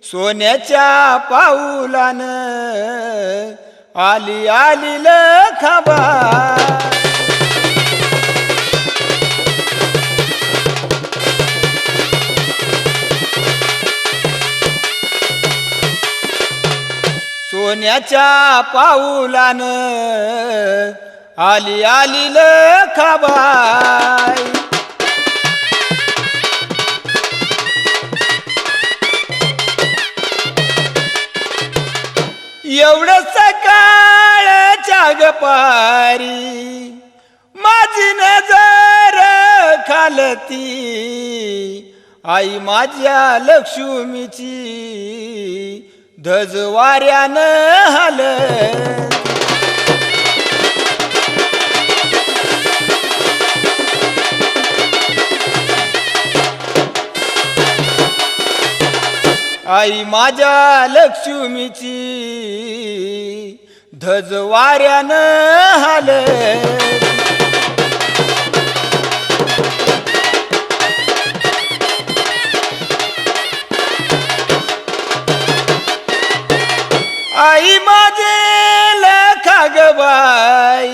सोन्याच्या पाऊलानं आली आली लखाबा सोन्याच्या पाऊलानं आली आली लखाबाई एवढं सकाळच्या गपारी माझी नजर खालती आई माझ्या लक्ष्मीची धज वाऱ्यानं हालत आई माझ्या लक्ष्मीची धज वाऱ्यानं हालत आई माझे लखागबाई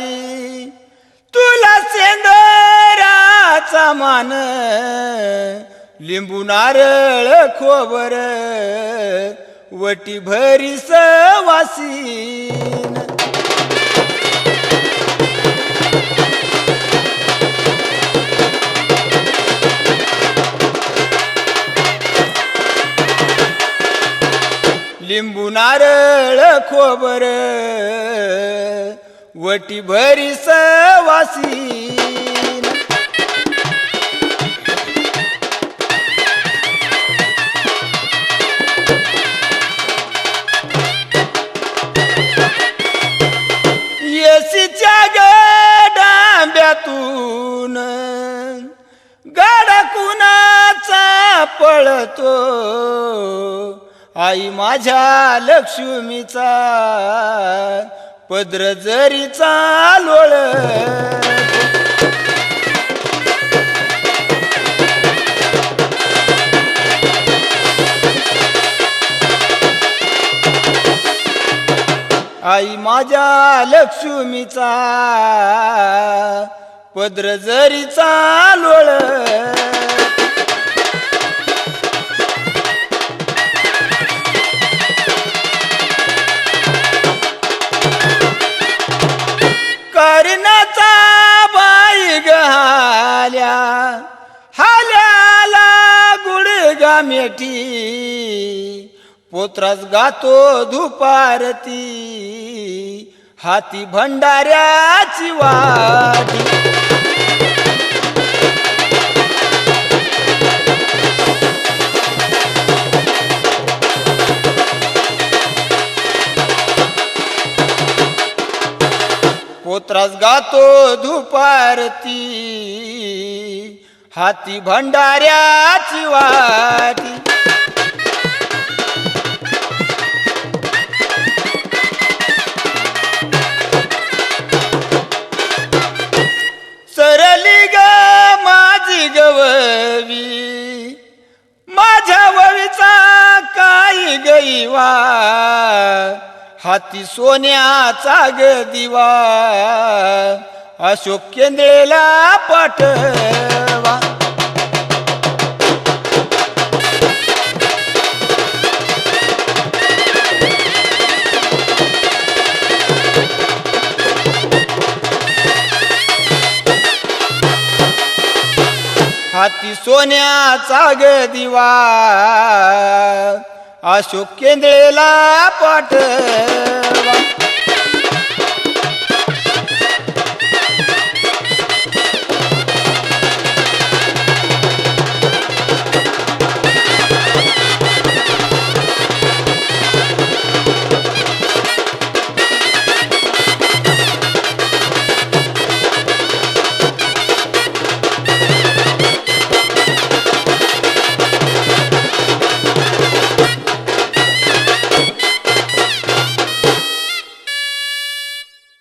तुला सेंदराचा मान लिंबू नारळ खोबर वटी भरी सवासीन लिंबू नारळ खोबर वटी भरी सवासीन येसीच्या डांब्यातून गाडा कुणाचा पळतो आई माझ्या लक्ष्मीचा पदर जरीचा लोळत आई माझ्या लक्ष्मीचा पदर जरीचा लोळत कर्णाचा बाई गहाल्या हाल्याला गुडगा मेठी पोत्रास गातो धुपारती हाती भंडाऱ्याची वाटी पोत्रास गातो धुपारती हाती भंडाऱ्याची वाटी सरली ग माझी गववी माझ्या ववीचा काही गईवा हाती सोन्याचा ग दिवा अशोक केंद्रेला पाठवा हाती सोन्याचा ग दिवा अशोक केंद्रेला पाठवा